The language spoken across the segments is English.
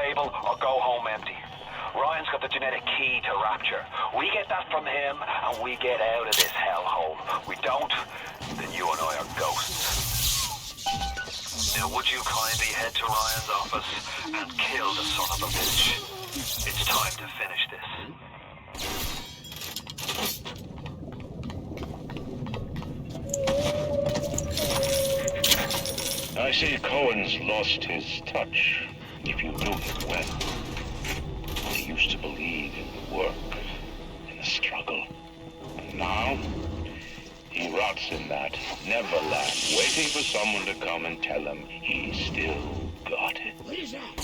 table or go home empty. Ryan's got the genetic key to Rapture. We get that from him, and we get out of this hellhole. We don't, then you and I are ghosts. Now, would you kindly head to Ryan's office and kill the son of a bitch? It's time to finish this. I see Cohen's lost his touch, if you knew him well. He used to believe in the work, in the struggle. And now, he rots in that neverland, waiting for someone to come and tell him he still got it. What is that?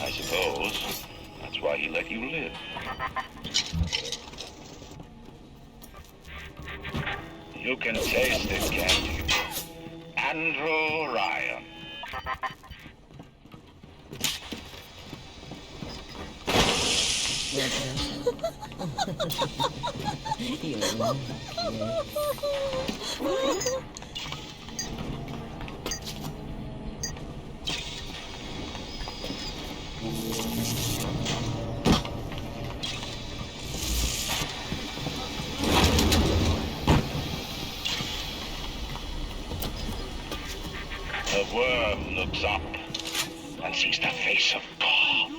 I suppose that's why he let you live. You can taste it, can't you? Andrew Ryan. The worm looks up and sees the face of God.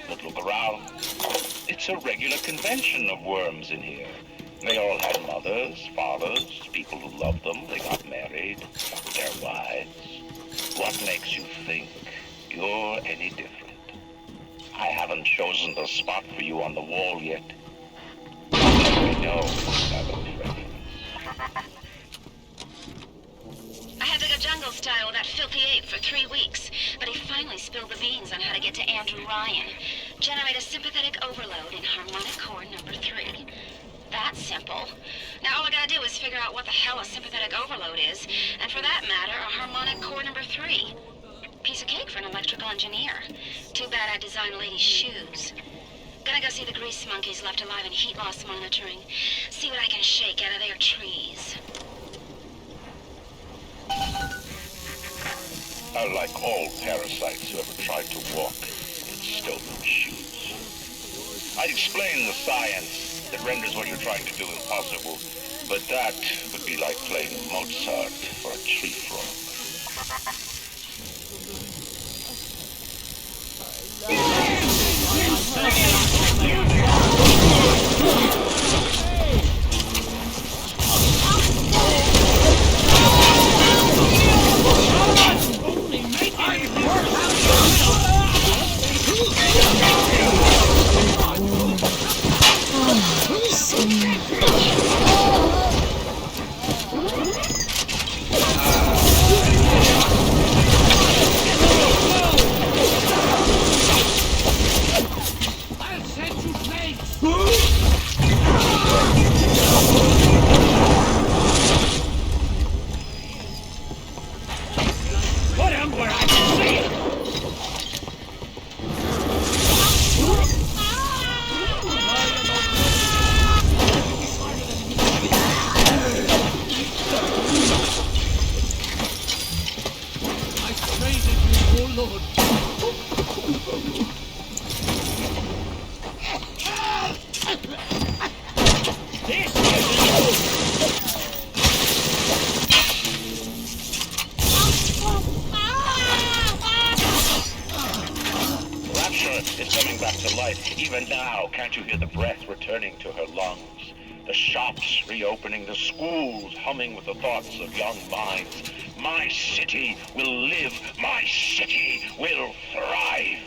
But look around. It's a regular convention of worms in here. They all had mothers, fathers, people who loved them. They got married, got their wives. What makes you think you're any different? I haven't chosen the spot for you on the wall yet. Let me know if you have a preference. I had to go jungle style with that filthy ape for 3 weeks, but he finally spilled the beans on how to get to Andrew Ryan. Generate a sympathetic overload in harmonic core number 3. That's simple. Now all I gotta do is figure out what the hell a sympathetic overload is, and for that matter, a harmonic core number 3. Piece of cake for an electrical engineer. Too bad I designed ladies' shoes. Gonna go see the grease monkeys left alive in heat loss monitoring. See what I can shake out of their trees. Like all parasites who ever tried to walk in stolen shoes. I'd explain the science that renders what you're trying to do impossible, but that would be like playing Mozart for a tree frog. Even now, can't you hear the breath returning to her lungs? The shops reopening, the schools humming with the thoughts of young minds. My city will live, my city will thrive.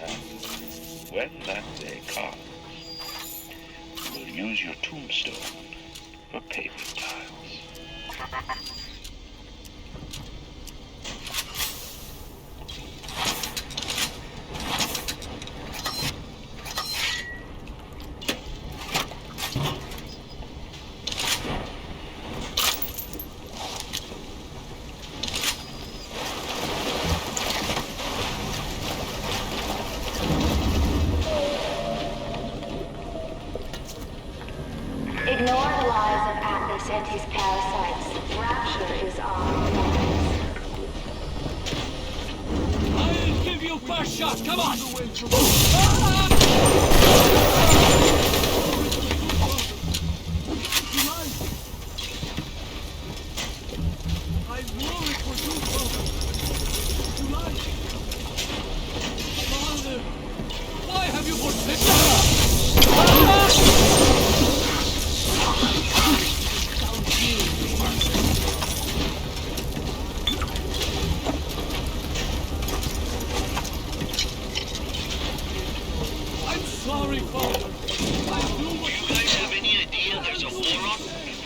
And when that day comes, we'll use your tombstone for paving tiles. Ignore the lies of Atlas and his parasites. Rapture is our prize. I'll give you First shot, come on! I wore it for you, brother. You lied. Father, why have you forsaken me? I'm sorry, Father. I knew what You guys have any idea there's a war on?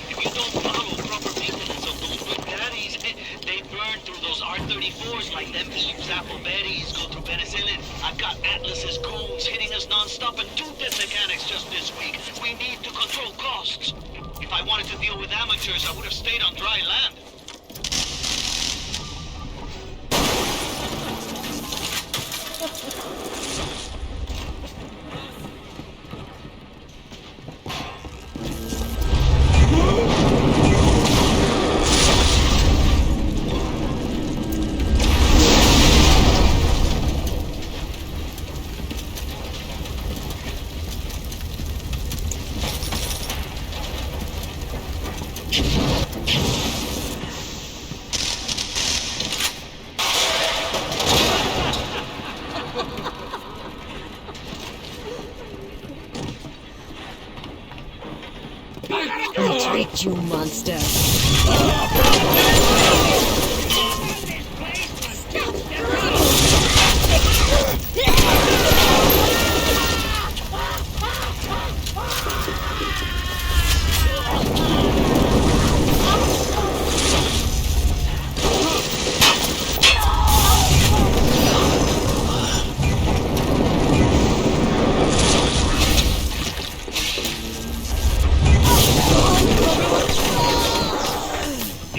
If you don't follow proper maintenance of those good daddies, they burn through those R-34s like them Eve's apple berries go through penicillin. I've got Atlas's goons hitting us non-stop and 2 dead mechanics just this week. We need to control costs. If I wanted to deal with amateurs, I would have stayed on dry land. Retreat, you monster!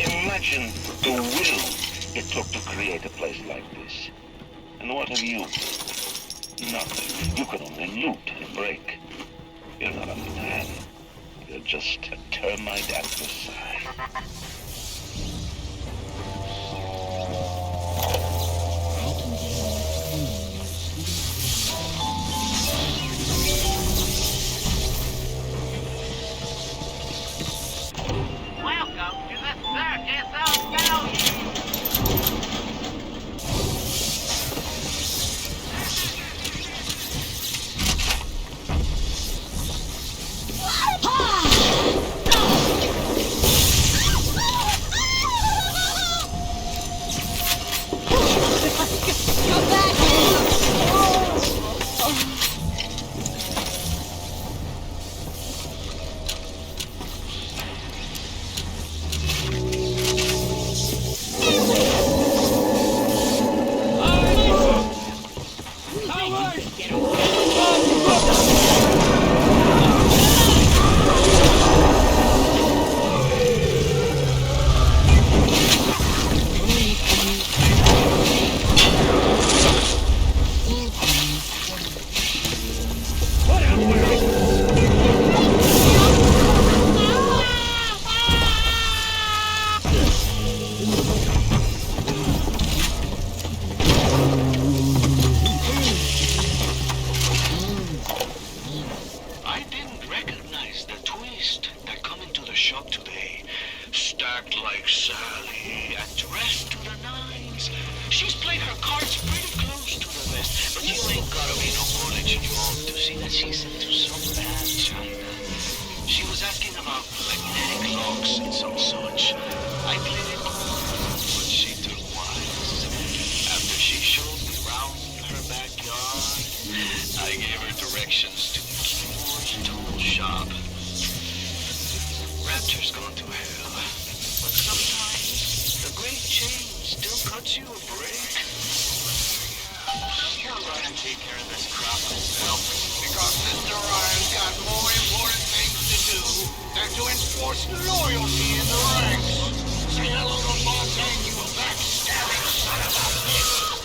Imagine the will it took to create a place like this. And what have you? Nothing. You can only loot and break. You're not a man. You're just a termite at the side. Welcome to the Circus of Value! Come back! I didn't recognize the twist that come into the shop today. Stacked like Sally and dressed to the nines. She's played her cards pretty close to the vest, but you ain't gotta be no college drunk to see that she's into some bad china. She was asking about magnetic locks and some such. I played it cool, but she took wise. After she showed me round her backyard, I gave her directions to the keyboard tool shop. Rapture's gone to hell, but sometimes the great change still cuts you a break. I'll run and take care of this crap myself. Because Mr. Ryan's got more important things to do than to enforce loyalty in the ranks. Say hello to Fontaine, you backstabbing son of a bitch!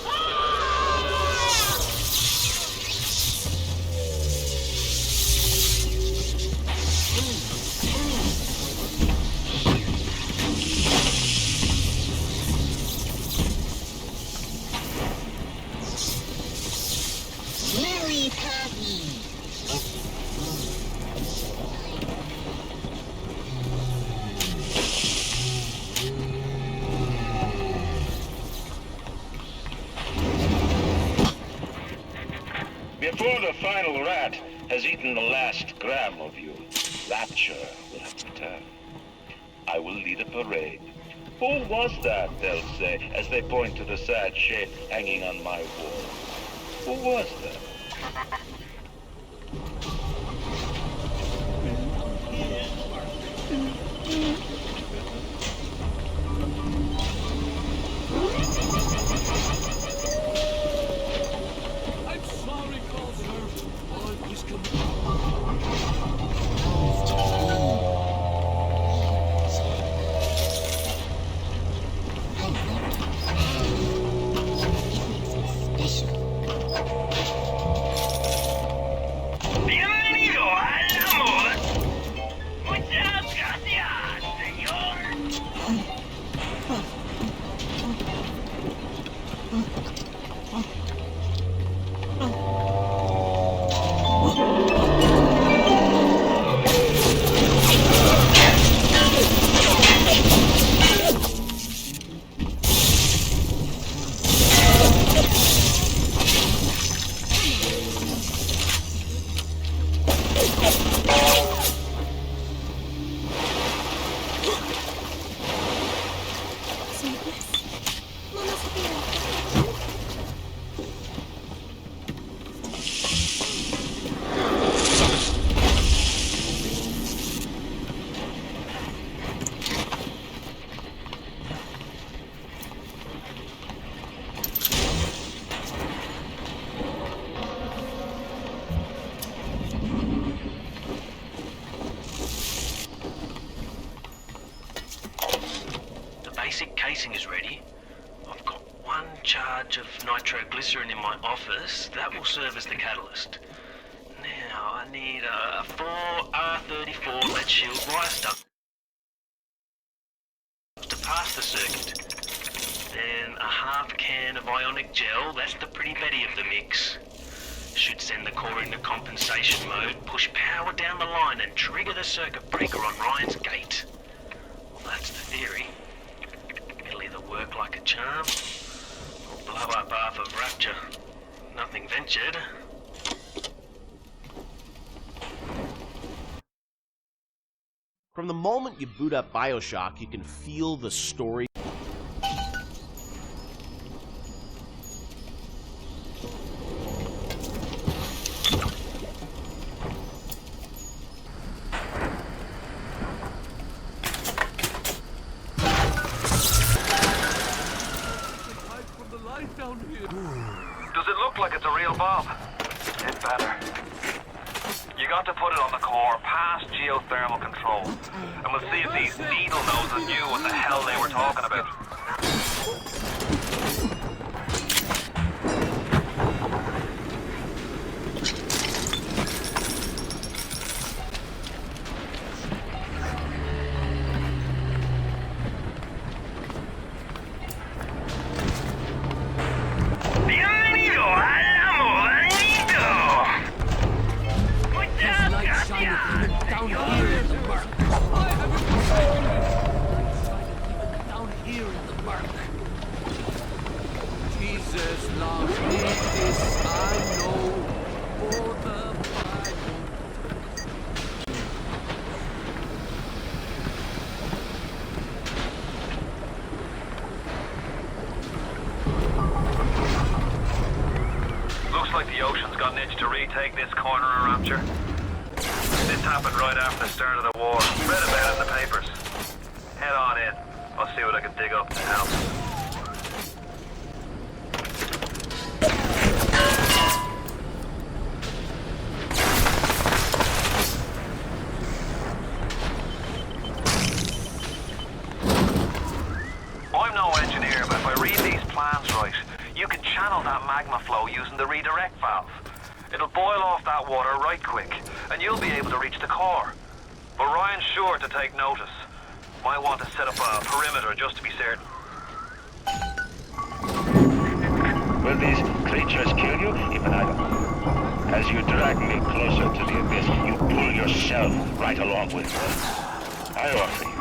Before the final rat has eaten the last gram of you, Rapture will have returned. I will lead a parade. Who was that, they'll say, as they point to the sad shape hanging on my wall. Who was that? I'm sorry, Coulter. All is Bienvenido al amor. Muchas gracias, señor. Basic casing is ready. I've got one charge of nitroglycerin in my office. That will serve as the catalyst. Now I need a 4R34 lead shield wire stuff to pass the circuit. Then a half can of ionic gel. That's the pretty Betty of the mix. Should send the core into compensation mode, push power down the line and trigger the circuit breaker on Ryan's gate. Well, that's the theory. It'll either work like a charm, or blow up half of Rapture. Nothing ventured. From the moment you boot up BioShock, you can feel the story. down here. Does it look like it's a real bomb? It better. You got to put it on the core, past geothermal control. And we'll see if these needle noses knew what the hell they were talking about. Like the ocean's got an itch to retake this corner of Rapture. This happened right after the start of the war. Read about it in the papers. Head on in. I'll see what I can dig up to help. I'm no engineer, but if I read these plans right, you can channel that magma flow using the redirect valve. It'll boil off that water right quick, and you'll be able to reach the core. But Ryan's sure to take notice. Might want to set up a perimeter just to be certain. Will these creatures kill you? Even I don't know. As you drag me closer to the abyss, you pull yourself right along with me. I offer you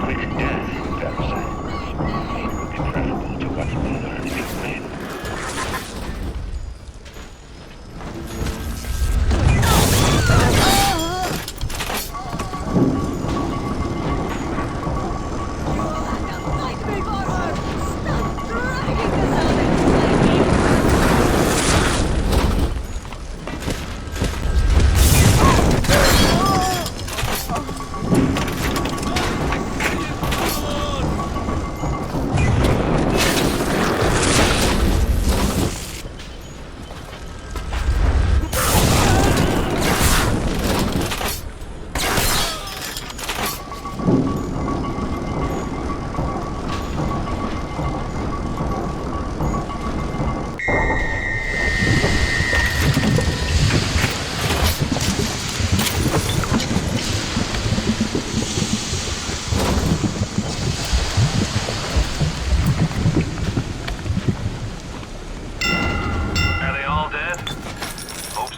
quick death, Parasite. It would be preferable to what you learned in Wayne.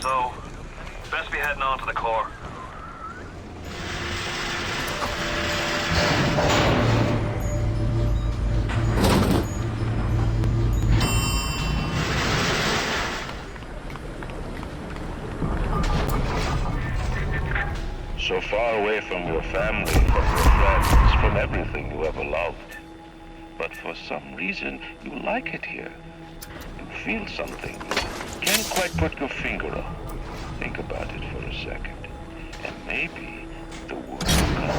So, best be heading on to the core. So far away from your family, from your friends, from everything you ever loved. But for some reason, you like it here. You feel something. Can't quite put your finger on. Think about it for a second. And maybe the word will come.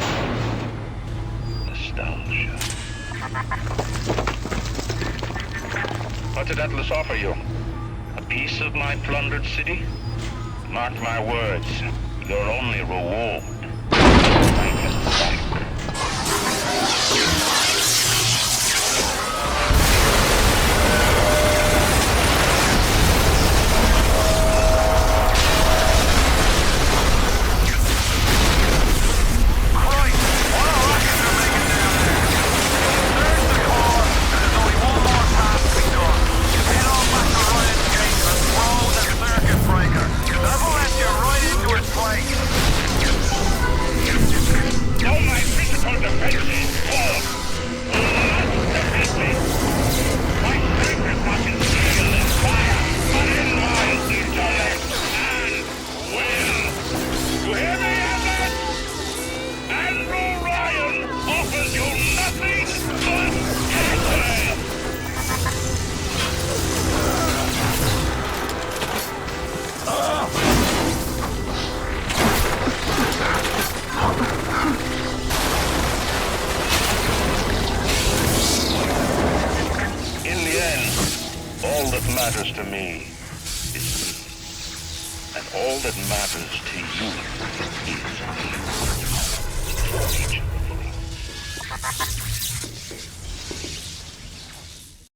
Nostalgia. What did Atlas offer you? A piece of my plundered city? Mark my words. Your only reward. I get back. All that matters to me is me. And all that matters to you is me. For each of the things.